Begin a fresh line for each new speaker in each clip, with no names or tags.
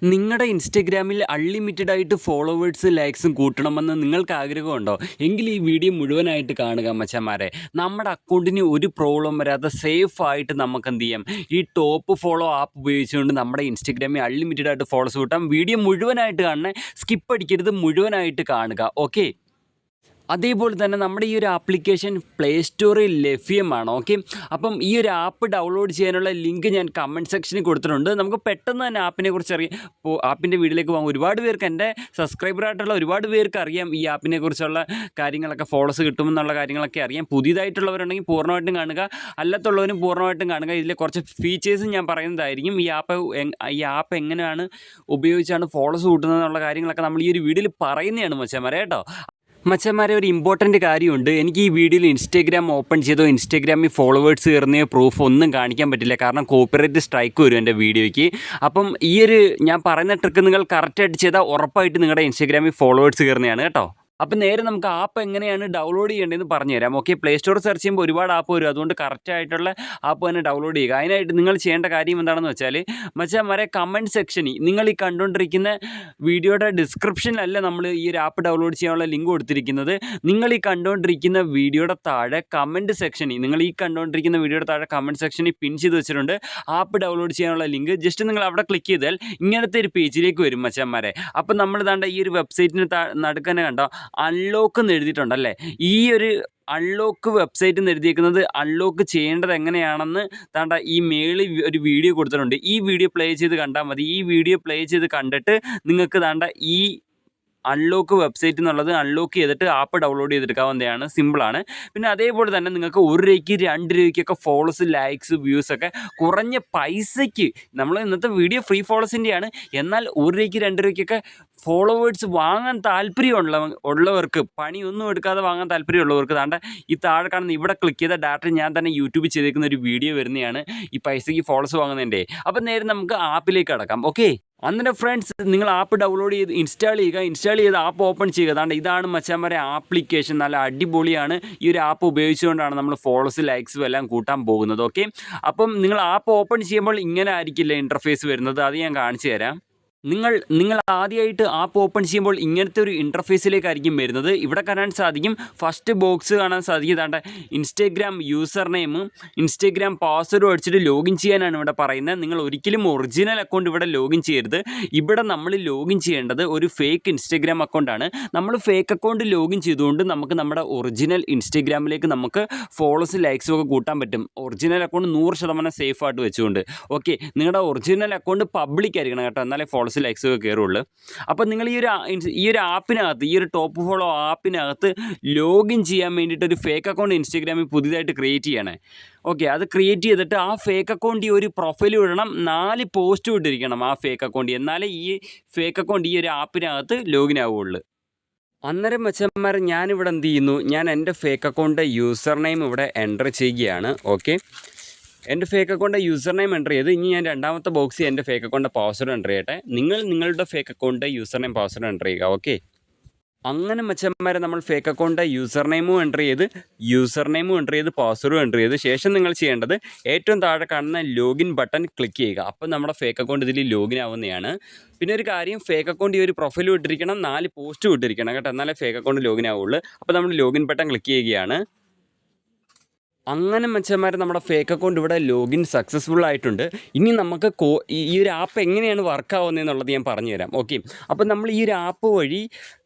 നിങ്ങളുടെ ഇൻസ്റ്റഗ്രാമിൽ അൺലിമിറ്റഡ് ആയിട്ട് ഫോളോവേഴ്സ് ലൈക്സും കൂട്ടണമെന്ന് നിങ്ങൾക്ക് ആഗ്രഹമുണ്ടോ? എങ്കിൽ ഈ വീഡിയോ മുഴുവനായിട്ട് കാണുക മച്ചാന്മാരെ. നമ്മുടെ അക്കൗണ്ടിന് ഒരു പ്രോബ്ലം വരാതെ സേഫ് ആയിട്ട് നമുക്ക് എന്ത് ചെയ്യാം, ഈ ടോപ്പ് ഫോളോ ആപ്പ് ഉപയോഗിച്ചുകൊണ്ട് നമ്മുടെ ഇൻസ്റ്റഗ്രാമിൽ അൺലിമിറ്റഡ് ആയിട്ട് ഫോളോസ് കൂട്ടാം. വീഡിയോ മുഴുവനായിട്ട് കാണണേ, സ്കിപ്പ് അടിക്കരുത്, മുഴുവനായിട്ട് കാണുക. ഓക്കെ. അതേപോലെ തന്നെ നമ്മുടെ ഈ ഒരു ആപ്ലിക്കേഷൻ പ്ലേ സ്റ്റോറിൽ ലഭ്യമാണ്. ഓക്കെ. അപ്പം ഈ ഒരു ആപ്പ് ഡൗൺലോഡ് ചെയ്യാനുള്ള ലിങ്ക് ഞാൻ കമൻറ്റ് സെക്ഷനിൽ കൊടുത്തിട്ടുണ്ട്. നമുക്ക് പെട്ടെന്ന് തന്നെ ആപ്പിനെ കുറിച്ച് അറിയാം. ഇപ്പോൾ ആപ്പിൻ്റെ വീഡിയോയിലേക്ക് പോകാം. ഒരുപാട് പേർക്ക്, എൻ്റെ സബ്സ്ക്രൈബറായിട്ടുള്ള ഒരുപാട് പേർക്ക് അറിയാം ഈ ആപ്പിനെ കുറിച്ചുള്ള കാര്യങ്ങളൊക്കെ, ഫോളോസ് കിട്ടുമെന്നുള്ള കാര്യങ്ങളൊക്കെ അറിയാം. പുതിയതായിട്ടുള്ളവരുണ്ടെങ്കിൽ പൂർണ്ണമായിട്ടും കാണുക, അല്ലാത്തുള്ളവരും പൂർണ്ണമായിട്ടും കാണുക. ഇതിലെ കുറച്ച് ഫീച്ചേഴ്സും ഞാൻ പറയുന്നതായിരിക്കും. ഈ ആപ്പ് എങ്ങനെയാണ് ഉപയോഗിച്ചാണ് ഫോളോസ് കൂട്ടുന്നത് എന്നുള്ള കാര്യങ്ങളൊക്കെ നമ്മൾ ഈ ഒരു വീഡിയോയിൽ പറയുന്നതാണ് മച്ചാന്മാരെ കേട്ടോ. മച്ചന്മാരെ, ഒരു ഇമ്പോർട്ടൻ്റ് കാര്യമുണ്ട്. എനിക്ക് ഈ വീഡിയോയിൽ ഇൻസ്റ്റാഗ്രാം ഓപ്പൺ ചെയ്തോ ഇൻസ്റ്റാഗ്രാമിൽ ഫോളോവേഴ്സ് കയറുന്നയോ പ്രൂഫ് ഒന്നും കാണിക്കാൻ പറ്റില്ല. കാരണം കോപ്പിറൈറ്റ് സ്ട്രൈക്ക് വരും എൻ്റെ വീഡിയോയ്ക്ക്. അപ്പം ഈ ഒരു ഞാൻ പറയുന്ന ട്രിക്ക് നിങ്ങൾ കറക്റ്റായിട്ട് ചെയ്താൽ ഉറപ്പായിട്ട് നിങ്ങളുടെ ഇൻസ്റ്റാഗ്രാമിൽ ഫോളോവേഴ്സ് കയറുന്നതാണ് കേട്ടോ. അപ്പം നേരെ നമുക്ക് ആപ്പ് എങ്ങനെയാണ് ഡൗൺലോഡ് ചെയ്യേണ്ടതെന്ന് പറഞ്ഞുതരാം. ഓക്കെ. പ്ലേ സ്റ്റോർ സെർച്ച് ചെയ്യുമ്പോൾ ഒരുപാട് ആപ്പ് വരും. അതുകൊണ്ട് കറക്റ്റായിട്ടുള്ള ആപ്പ് തന്നെ ഡൗൺലോഡ് ചെയ്യുക. അതിനായിട്ട് നിങ്ങൾ ചെയ്യേണ്ട കാര്യം എന്താണെന്ന് വെച്ചാൽ, മച്ചാന്മാരെ, കമൻറ്റ് സെക്ഷനിൽ നിങ്ങൾ ഈ കണ്ടുകൊണ്ടിരിക്കുന്ന വീഡിയോയുടെ ഡിസ്ക്രിപ്ഷനിലല്ല നമ്മൾ ഈ ഒരു ആപ്പ് ഡൗൺലോഡ് ചെയ്യാനുള്ള ലിങ്ക് കൊടുത്തിരിക്കുന്നത്. നിങ്ങൾ ഈ കണ്ടുകൊണ്ടിരിക്കുന്ന വീഡിയോയുടെ താഴെ കമൻറ്റ് സെക്ഷനിൽ, കമൻറ്റ് സെക്ഷനിൽ പിൻ ചെയ്ത് വെച്ചിട്ടുണ്ട് ആപ്പ് ഡൗൺലോഡ് ചെയ്യാനുള്ള ലിങ്ക്. ജസ്റ്റ് നിങ്ങൾ അവിടെ ക്ലിക്ക് ചെയ്താൽ ഇങ്ങനത്തെ ഒരു പേജിലേക്ക് വരും മച്ചാന്മാരെ. അപ്പം നമ്മൾ ദാണ്ട ഈ ഒരു വെബ്സൈറ്റിന് നടുക്കന്നെ കണ്ടോ അൺലോക്ക് എന്ന് എഴുതിയിട്ടുണ്ടല്ലേ. ഈ ഒരു അൺലോക്ക് വെബ്സൈറ്റ് എന്ന് എഴുതിയിരിക്കുന്നത് അൺലോക്ക് ചെയ്യേണ്ടത് എങ്ങനെയാണെന്ന് താണ്ട ഈ മേളിൽ ഒരു വീഡിയോ കൊടുത്തിട്ടുണ്ട്. ഈ വീഡിയോ പ്ലേ ചെയ്ത് കണ്ടാൽ മതി. ഈ വീഡിയോ പ്ലേ ചെയ്ത് കണ്ടിട്ട് നിങ്ങൾക്ക് താണ്ട ഈ അൺലോക്ക് വെബ്സൈറ്റ് എന്നുള്ളത് അൺലോക്ക് ചെയ്തിട്ട് ആപ്പ് ഡൗൺലോഡ് ചെയ്തെടുക്കാവുന്നതാണ്. സിമ്പിളാണ്. പിന്നെ അതേപോലെ തന്നെ നിങ്ങൾക്ക് 1 രൂപയ്ക്ക് 2 രൂപയ്ക്കൊക്കെ ഫോളോസ്, ലൈക്സ്, വ്യൂസൊക്കെ കുറഞ്ഞ പൈസയ്ക്ക്, നമ്മൾ ഇന്നത്തെ വീഡിയോ ഫ്രീ ഫോളോസിൻ്റെയാണ്, എന്നാൽ 1 രൂപയ്ക്ക് 2 രൂപയ്ക്കൊക്കെ ഫോളോവേഴ്സ് വാങ്ങാൻ ഉള്ളവർക്ക്, പണിയൊന്നും എടുക്കാതെ വാങ്ങാൻ താല്പര്യമുള്ളവർക്ക് താണ്ട ഈ താഴെ കാണുന്ന ഇവിടെ ക്ലിക്ക് ചെയ്ത ഡയറക്റ്റ് ഞാൻ തന്നെ യൂട്യൂബിൽ ചെയ്തേക്കുന്ന ഒരു വീഡിയോ വരുന്നതാണ് ഈ പൈസയ്ക്ക് ഫോളോസ് വാങ്ങുന്നതിൻ്റെ. അപ്പം നേരെ നമുക്ക് ആപ്പിലേക്ക് കടക്കാം. ഓക്കെ. അന്നേരം ഫ്രണ്ട്സ്, നിങ്ങൾ ആപ്പ് ഡൗൺലോഡ് ചെയ്ത് ഇൻസ്റ്റാൾ ചെയ്ത് ആപ്പ് ഓപ്പൺ ചെയ്യുക. അതാണ്ട് ഇതാണ് മച്ചാന്മാരെ ആപ്ലിക്കേഷൻ. നല്ല അടിപൊളിയാണ്. ഈ ഒരു ആപ്പ് ഉപയോഗിച്ചുകൊണ്ടാണ് നമ്മൾ ഫോളോസ്, ലൈക്സും എല്ലാം കൂട്ടാൻ പോകുന്നത്. ഓക്കെ. അപ്പം നിങ്ങൾ ആപ്പ് ഓപ്പൺ ചെയ്യുമ്പോൾ ഇങ്ങനെ ആയിരിക്കില്ല ഇൻ്റർഫേസ് വരുന്നത്. അത് ഞാൻ കാണിച്ചു തരാം. നിങ്ങൾ ആദ്യമായിട്ട് ആപ്പ് ഓപ്പൺ ചെയ്യുമ്പോൾ ഇങ്ങനത്തെ ഒരു ഇൻ്റർഫേസിലേക്കായിരിക്കും വരുന്നത്. ഇവിടെ കാണാൻ സാധിക്കും, ഫസ്റ്റ് ബോക്സ് കാണാൻ സാധിക്കും. ഇതാണ്ട് ഇൻസ്റ്റാഗ്രാം യൂസർ നെയിമും ഇൻസ്റ്റാഗ്രാം പാസ്വേഡും അടിച്ചിട്ട് ലോഗിൻ ചെയ്യാനാണ് ഇവിടെ പറയുന്നത്. നിങ്ങൾ ഒരിക്കലും ഒറിജിനൽ അക്കൗണ്ട് ഇവിടെ ലോഗിൻ ചെയ്യരുത്. ഇവിടെ നമ്മൾ ലോഗിൻ ചെയ്യേണ്ടത് ഒരു ഫേക്ക് ഇൻസ്റ്റാഗ്രാം അക്കൗണ്ടാണ്. നമ്മൾ ഫേക്ക് അക്കൗണ്ട് ലോഗിൻ ചെയ്തുകൊണ്ട് നമുക്ക് നമ്മുടെ ഒറിജിനൽ ഇൻസ്റ്റാഗ്രാമിലേക്ക് നമുക്ക് ഫോളോസ്, ലൈക്സും ഒക്കെ കൂട്ടാൻ പറ്റും. ഒറിജിനൽ അക്കൗണ്ട് 100% സേഫായിട്ട് വെച്ചുകൊണ്ട്. ഓക്കെ. നിങ്ങളുടെ ഒറിജിനൽ അക്കൗണ്ട് പബ്ലിക് ആയിരിക്കണം കേട്ടോ, എന്നാലേ ഫോളോസ്, ലൈക്സ് ഒക്കെ കയറുള്ളൂ. അപ്പോൾ നിങ്ങൾ ഈ ഒരു ആപ്പിനകത്ത്, ഈ ഒരു ടോപ്പ് ഫോളോ ആപ്പിനകത്ത് ലോഗിൻ ചെയ്യാൻ വേണ്ടിയിട്ട് ഒരു ഫേക്ക് അക്കൗണ്ട് ഇൻസ്റ്റാഗ്രാമിൽ പുതിയതായിട്ട് ക്രിയേറ്റ് ചെയ്യണേ. ഓക്കെ. അത് ക്രിയേറ്റ് ചെയ്തിട്ട് ആ ഫേക്ക് അക്കൗണ്ട് ഈ ഒരു പ്രൊഫൈൽ ഇടണം, 4 പോസ്റ്റ് ഇട്ടിരിക്കണം ആ ഫേക്ക് അക്കൗണ്ട്. എന്നാലേ ഈ ഫേക്ക് അക്കൗണ്ട് ഈ ഒരു ആപ്പിനകത്ത് ലോഗിൻ ആവുകയുള്ളൂ. അന്നേരം മച്ചന്മാരെ, ഞാനിവിടെ എന്ത് ചെയ്യുന്നു, ഞാൻ എൻ്റെ ഫേക്ക് അക്കൗണ്ട് യൂസർ നെയിം ഇവിടെ എൻ്റർ ചെയ്യുകയാണ്. ഓക്കെ. എൻ്റെ fake account user name enter ചെയ്ത് ഇനി ഞാൻ രണ്ടാമത്തെ ബോക്സിൽ എൻ്റെ ഫേക്ക് അക്കൗണ്ട് പാസ്വേഡ് എൻ്റർ ചെയ്യട്ടെ. നിങ്ങളുടെ fake account user name, password enter ചെയ്യുക. ഓക്കെ. അങ്ങനെ മച്ചന്മാരെ, നമ്മൾ ഫേക്ക് അക്കൗണ്ട് യൂസർ നെയിമും എൻ്റർ ചെയ്ത് പാസ്വേഡും എൻ്റർ ചെയ്ത് ശേഷം നിങ്ങൾ ചെയ്യേണ്ടത് ഏറ്റവും താഴെ കാണുന്ന ലോഗിൻ ബട്ടൺ ക്ലിക്ക് ചെയ്യുക. അപ്പോൾ നമ്മുടെ ഫേക്ക് അക്കൗണ്ട് ഇതിൽ ലോഗിൻ ആവുന്നതാണ്. പിന്നെ ഒരു കാര്യം, ഫേക്ക് അക്കൗണ്ട് ഈ ഒരു പ്രൊഫൈലും ഇട്ടിരിക്കണം, 4 പോസ്റ്റും ഇട്ടിരിക്കണം കേട്ടോ, എന്നാലേ ഫേക്ക് അക്കൗണ്ട് ലോഗിൻ ആവുള്ളൂ. അപ്പോൾ നമ്മൾ ലോഗിൻ ബട്ടൺ ക്ലിക്ക് ചെയ്യുകയാണ്. അങ്ങനെ മച്ചന്മാരെ, നമ്മുടെ ഫേക്ക് അക്കൗണ്ട് ഇവിടെ ലോഗിൻ സക്സസ്ഫുൾ ആയിട്ടുണ്ട്. ഇനി നമുക്ക് ഈ ഒരു ആപ്പ് എങ്ങനെയാണ് വർക്ക് ആവുന്നതെന്നുള്ളത് ഞാൻ പറഞ്ഞുതരാം. ഓക്കെ. അപ്പോൾ നമ്മൾ ഈ ഒരു ആപ്പ് വഴി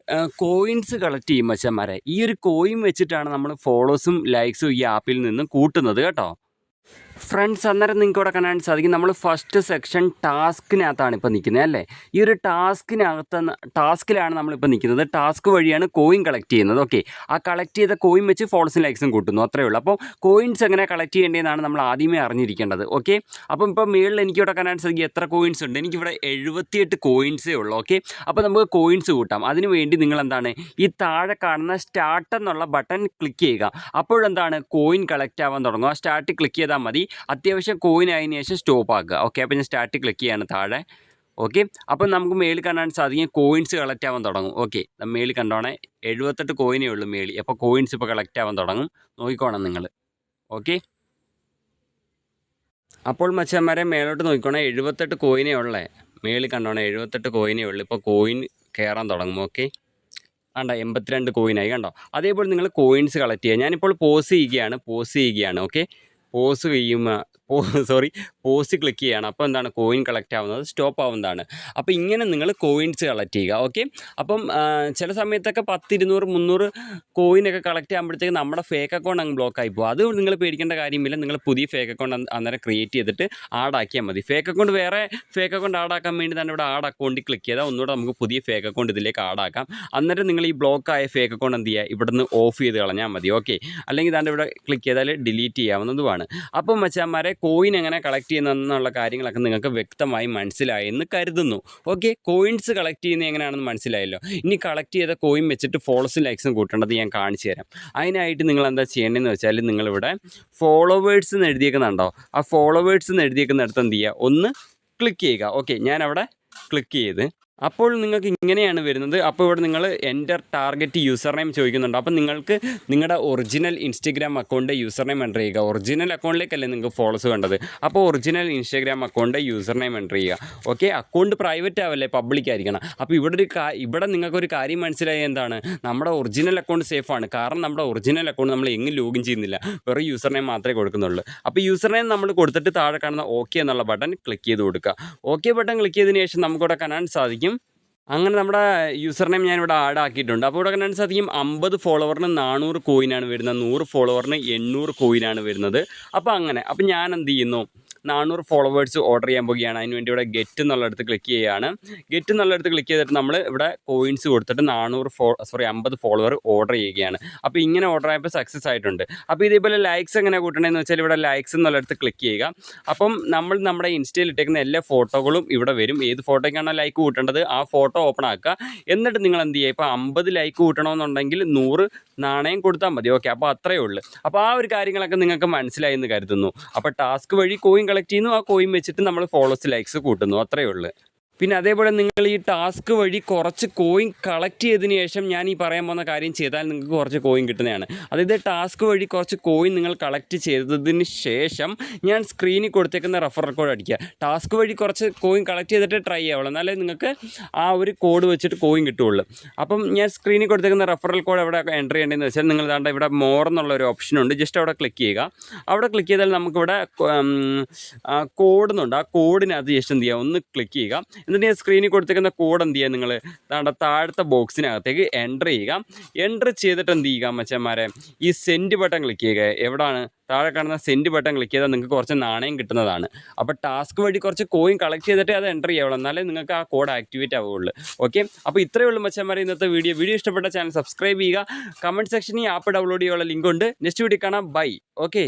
കോയിൻസ് കളക്ട് ചെയ്യും മച്ചന്മാരെ. ഈ ഒരു കോയിൻ വെച്ചിട്ടാണ് നമ്മൾ ഫോളോസും, ലൈക്സും ഈ ആപ്പിൽ നിന്ന് കൂട്ടുന്നത് കേട്ടോ. ഫ്രണ്ട്സ്, അന്നേരം നിങ്ങൾക്ക് ഇവിടെ കാണാൻ സാധിക്കും, നമ്മൾ ഫസ്റ്റ് സെക്ഷൻ ടാസ്കിനകത്താണ് ഇപ്പോൾ നിൽക്കുന്നത് അല്ലേ. ഈ ഒരു ടാസ്കിലാണ് നമ്മളിപ്പോൾ നിൽക്കുന്നത്. ടാസ്ക് വഴിയാണ് കോയിൻ കളക്ട് ചെയ്യുന്നത്. ഓക്കെ. ആ കളക്ട് ചെയ്ത കോയിൻ വെച്ച് ഫോളോസും, ലൈക്സും കൂട്ടുന്നു, അത്രയേ ഉള്ളൂ. അപ്പോൾ കോയിൻസ് എങ്ങനെ കളക്ട് ചെയ്യേണ്ടതെന്നാണ് നമ്മൾ ആദ്യമേ അറിഞ്ഞിരിക്കേണ്ടത്. ഓക്കെ. അപ്പം ഇപ്പോൾ മേളിൽ എനിക്കിവിടെ കാണാൻ സാധിക്കും എത്ര കോയിൻസ് ഉണ്ട്. എനിക്കിവിടെ 78 കോയിൻസേ ഉള്ളൂ. ഓക്കെ. അപ്പോൾ നമുക്ക് കോയിൻസ് കൂട്ടാം. അതിനുവേണ്ടി നിങ്ങൾ എന്താണ്, ഈ താഴെ കാണുന്ന സ്റ്റാർട്ട് എന്നുള്ള ബട്ടൺ ക്ലിക്ക് ചെയ്യുക. അപ്പോഴെന്താണ്, കോയിൻ കളക്ട് ആവാൻ തുടങ്ങും. ആ സ്റ്റാർട്ട് ക്ലിക്ക് ചെയ്താൽ മതി. അത്യാവശ്യം കോയിൻ ആയതിനു ശേഷം സ്റ്റോപ്പ് ആക്കുക. ഓക്കെ. അപ്പോൾ ഞാൻ സ്റ്റാർട്ട് ക്ലിക്ക് ചെയ്യാണ് താഴെ. ഓക്കെ. അപ്പം നമുക്ക് മേളിൽ കാണാൻ സാധിക്കും കോയിൻസ് കളക്ട് ആവാൻ തുടങ്ങും. ഓക്കെ. മേളിൽ കണ്ടോണേ 78 കോയിനേ ഉള്ളൂ മേളിൽ. അപ്പോൾ കോയിൻസ് ഇപ്പോൾ കളക്ട് ആവാൻ തുടങ്ങും, നോക്കിക്കോണം നിങ്ങൾ. ഓക്കെ. അപ്പോൾ മച്ചന്മാരെ, മേലോട്ട് നോക്കിക്കോണേ 78 കോയിനേ ഉള്ളേ. മേളിൽ കണ്ടോണം 78 കോയിനേ ഉള്ളൂ. ഇപ്പോൾ കോയിൻ കയറാൻ തുടങ്ങും. ഓക്കെ, ആണ്ട 82 കോയിനായി കണ്ടോ. അതേപോലെ നിങ്ങൾ കോയിൻസ് കളക്ട് ചെയ്യുക. ഞാനിപ്പോൾ പോസ് ചെയ്യുകയാണ്. ഓക്കെ, പോസ് ചെയ്യുമ്പോൾ പോസ് ക്ലിക്ക് ചെയ്യുകയാണ്. അപ്പോൾ എന്താണ് കോയിൻ കളക്ട് ആവുന്നത് സ്റ്റോപ്പ് ആവുന്നതാണ്. അപ്പോൾ ഇങ്ങനെ നിങ്ങൾ കോയിൻസ് കളക്ട് ചെയ്യുക. ഓക്കെ, അപ്പം ചില സമയത്തൊക്കെ 10, 200, 300 കോയിനൊക്കെ കളക്ട് ചെയ്യുമ്പോഴത്തേക്ക് നമ്മുടെ ഫേക്ക് അക്കൗണ്ട് അങ്ങ് ബ്ലോക്ക് ആയി പോകും. അത് നിങ്ങൾ പേടിക്കേണ്ട കാര്യമില്ല. നിങ്ങൾ പുതിയ ഫേക്ക് അക്കൗണ്ട് അന്നേരം ക്രിയേറ്റ് ചെയ്തിട്ട് ആഡ് ആക്കിയാൽ മതി. വേറെ ഫേക്ക് അക്കൗണ്ട് ആഡ് ആക്കാൻ വേണ്ടി തന്നെ ഇവിടെ ആഡ് അക്കൗണ്ടിൽ ക്ലിക്ക് ചെയ്താൽ ഒന്നുകൂടെ നമുക്ക് പുതിയ ഫേക്ക് അക്കൗണ്ട് ഇതിലേക്ക് ആഡ് ആക്കാം. അന്നേരം നിങ്ങൾ ഈ ബ്ലോക്ക് ആയ ഫേക്ക് അക്കൗണ്ട് എന്ത് ചെയ്യുക, ഇവിടുന്ന് ഓഫ് ചെയ്ത് കളഞ്ഞാൽ മതി. ഓക്കെ, അല്ലെങ്കിൽ ഇതാണ്ട് ഇവിടെ ക്ലിക്ക് ചെയ്താൽ ഡിലീറ്റ് ചെയ്യാവുന്നതുമാണ്. അപ്പം മച്ചാന്മാരെ, കോയിൻ എങ്ങനെ കളക്ട് ചെയ്യുന്നതെന്നുള്ള കാര്യങ്ങളൊക്കെ നിങ്ങൾക്ക് വ്യക്തമായി മനസ്സിലായി എന്ന് കരുതുന്നു. ഓക്കെ, കോയിൻസ് കളക്ട് ചെയ്യുന്നത് എങ്ങനെയാണെന്ന് മനസ്സിലായല്ലോ. ഇനി കളക്ട് ചെയ്ത കോയിൻ വെച്ചിട്ട് ഫോളോസും ലൈക്സും കൂട്ടേണ്ടത് ഞാൻ കാണിച്ചു തരാം. അതിനായിട്ട് നിങ്ങൾ എന്താ ചെയ്യേണ്ടതെന്ന് വെച്ചാൽ, നിങ്ങളിവിടെ ഫോളോവേഴ്സ് എന്ന് എഴുതിയേക്കുന്നുണ്ടോ, ആ ഫോളോവേഴ്സ് എന്ന് എഴുതിയേക്കുന്നിടത്ത് എന്ത് ചെയ്യുക, ഒന്ന് ക്ലിക്ക് ചെയ്യുക. ഓക്കെ, ഞാനവിടെ ക്ലിക്ക് ചെയ്ത് അപ്പോൾ നിങ്ങൾക്ക് ഇങ്ങനെയാണ് വരുന്നത്. അപ്പോൾ ഇവിടെ നിങ്ങൾ എൻ്റർ ടാർഗറ്റ് യൂസർ നെയിം ചോദിക്കുന്നുണ്ട്. അപ്പോൾ നിങ്ങൾക്ക് നിങ്ങളുടെ original Instagram account user name enter ചെയ്യുക. ഒറിജിനൽ അക്കൗണ്ടിലേക്കല്ലേ നിങ്ങൾക്ക് ഫോളോസ് വേണ്ടത്. അപ്പോൾ original Instagram account user name enter ചെയ്യുക. ഓക്കെ, അക്കൗണ്ട് പ്രൈവറ്റ് ആവല്ലേ, പബ്ലിക് ആയിരിക്കണം. അപ്പോൾ ഇവിടെ നിങ്ങൾക്കൊരു കാര്യം മനസ്സിലായി, എന്താണ്, നമ്മുടെ ഒറിജിനൽ അക്കൗണ്ട് സേഫാണ്. കാരണം നമ്മുടെ ഒറിജിനൽ അക്കൗണ്ട് നമ്മൾ എങ്ങും ലോഗിൻ ചെയ്യുന്നില്ല, വെറും യൂസർ നെയിം മാത്രമേ കൊടുക്കുന്നുള്ളൂ. അപ്പോൾ യൂസർ നെയിം നമ്മൾ കൊടുത്തിട്ട് താഴെ കാണുന്ന ഓക്കെ എന്നുള്ള ബട്ടൺ ക്ലിക്ക് ചെയ്ത് കൊടുക്കുക. ഓക്കെ ബട്ടൺ ക്ലിക്ക് ചെയ്തതിന് ശേഷം നമുക്കിവിടെ കാണാൻ സാധിക്കും. അങ്ങനെ നമ്മുടെ യൂസർ നെയിം ഞാനിവിടെ ആഡ് ആക്കിയിട്ടുണ്ട്. അപ്പോൾ ഇവിടെ കാണാൻ സാധിക്കും 50 ഫോളോവറിന് 400 കോയിനാണ് വരുന്നത്, 100 ഫോളോവറിന് 800 കോയിനാണ് വരുന്നത്. അപ്പോൾ ഞാൻ എന്ത് ചെയ്യുന്നു, 400 ഫോളോവേഴ്സ് ഓർഡർ ചെയ്യാൻ പോകുകയാണ്. അതിനുവേണ്ടി ഇവിടെ ഗെറ്റ് എന്നുള്ളിടത്ത് ക്ലിക്ക് ചെയ്യുകയാണ്. ഗെറ്റ് എന്നുള്ളിടത്ത് ക്ലിക്ക് ചെയ്തിട്ട് നമ്മൾ ഇവിടെ കോയിൻസ് കൊടുത്തിട്ട് 50 ഫോളോവർ ഓർഡർ ചെയ്യുകയാണ്. അപ്പോൾ ഇങ്ങനെ ഓർഡർ ആയപ്പോൾ സക്സസ് ആയിട്ടുണ്ട്. അപ്പോൾ ഇതേപോലെ ലൈക്സ് എങ്ങനെ കൂട്ടണമെന്ന് വെച്ചാൽ ഇവിടെ ലൈക്സ് എന്നുള്ളിടത്ത് ക്ലിക്ക് ചെയ്യുക. അപ്പം നമ്മൾ നമ്മുടെ ഇൻസ്റ്റയിൽ ഇട്ടേക്കുന്ന എല്ലാ ഫോട്ടോകളും ഇവിടെ വരും. ഏത് ഫോട്ടോയ്ക്കാണോ ലൈക്ക് കൂട്ടേണ്ടത് ആ ഫോട്ടോ ഓപ്പൺ ആക്കുക. എന്നിട്ട് നിങ്ങൾ എന്ത് ചെയ്യുക, ഇപ്പോൾ 50 ലൈക്ക് കൂട്ടണമെന്നുണ്ടെങ്കിൽ 100 നാണയം കൊടുത്താൽ മതി. ഓക്കെ, അപ്പോൾ അത്രയേ ഉള്ളൂ. അപ്പോൾ ആ ഒരു കാര്യങ്ങളൊക്കെ നിങ്ങൾക്ക് മനസ്സിലായി എന്ന് കരുതുന്നു. അപ്പോൾ ടാസ്ക് വഴി കോയിൻ കളക്ട് ചെയ്യുന്നു, ആ കോയിൻ വെച്ചിട്ട് നമ്മൾ ഫോളോസ് ലൈക്സ് കൂട്ടുന്നു, അത്രയേ ഉള്ളൂ. പിന്നെ അതേപോലെ നിങ്ങൾ ഈ ടാസ്ക് വഴി കുറച്ച് കോയിൻ കളക്ട് ചെയ്തതിന് ശേഷം ഞാൻ ഈ പറയാൻ പോകുന്ന കാര്യം ചെയ്താൽ നിങ്ങൾക്ക് കുറച്ച് കോയിൻ കിട്ടുന്നതാണ്. അതായത് ടാസ്ക് വഴി കുറച്ച് കോയിൻ നിങ്ങൾ കളക്ട് ചെയ്തതിന് ശേഷം ഞാൻ സ്ക്രീനിൽ കൊടുത്തേക്കുന്ന റെഫറൽ കോഡ് അടിക്കുക. ടാസ്ക് വഴി കുറച്ച് കോയിൻ കളക്ട് ചെയ്തിട്ട് ട്രൈ ചെയ്യാവുള്ളൂ, എന്നാലേ നിങ്ങൾക്ക് ആ ഒരു കോഡ് വെച്ചിട്ട് കോയിൻ കിട്ടുകയുള്ളൂ. അപ്പം ഞാൻ സ്ക്രീനിൽ കൊടുത്തേക്കുന്ന റെഫറൽ കോഡ് എവിടെ എൻ്റർ ചെയ്യേണ്ടതെന്ന് വെച്ചാൽ, നിങ്ങൾ ദാണ്ട ഇവിടെ മോർ എന്നുള്ളൊരു ഓപ്ഷനുണ്ട്, ജസ്റ്റ് അവിടെ ക്ലിക്ക് ചെയ്യുക. അവിടെ ക്ലിക്ക് ചെയ്താൽ നമുക്കിവിടെ കോഡ് എന്നുണ്ട്, ആ കോഡിനകത്ത് ജസ്റ്റ് എന്ത് ചെയ്യുക, ഒന്ന് ക്ലിക്ക് ചെയ്യുക. എന്നിട്ട് ഞാൻ സ്ക്രീനിൽ കൊടുത്തേക്കുന്ന കോഡ് എന്ത് ചെയ്യുക, നിങ്ങൾ താഴത്തെ ബോക്സിനകത്തേക്ക് എൻ്റർ ചെയ്യുക. എൻ്റർ ചെയ്തിട്ട് എന്ത് ചെയ്യുക മച്ചന്മാരെ, ഈ സെൻഡ് ബട്ടൺ ക്ലിക്ക് ചെയ്യുക. എവിടെയാണ്, താഴെ കാണുന്ന സെൻഡ് ബട്ടൺ ക്ലിക്ക് ചെയ്താൽ നിങ്ങൾക്ക് കുറച്ച് നാണയം കിട്ടുന്നതാണ്. അപ്പോൾ ടാസ്ക് വഴി കുറച്ച് കോയിൻ കളക്ട് ചെയ്തിട്ട് അത് എൻ്റർ ചെയ്യാവുള്ളൂ, എന്നാലേ നിങ്ങൾക്ക് ആ കോഡ് ആക്ടിവേറ്റ് ആവുകയുള്ളൂ. ഓക്കെ, അപ്പോൾ ഇത്രയേ ഉള്ളൂ മച്ചന്മാരെ ഇന്നത്തെ വീഡിയോ ഇഷ്ടപ്പെട്ട ചാനൽ സബ്സ്ക്രൈബ് ചെയ്യുക. കമൻറ്റ് സെക്ഷനിൽ ആപ്പ് ഡൗൺലോഡ് ചെയ്യാനുള്ള ലിങ്ക് ഉണ്ട്. നെക്സ്റ്റ് വീഡിയോ കാണാം. ബൈ. ഓക്കെ.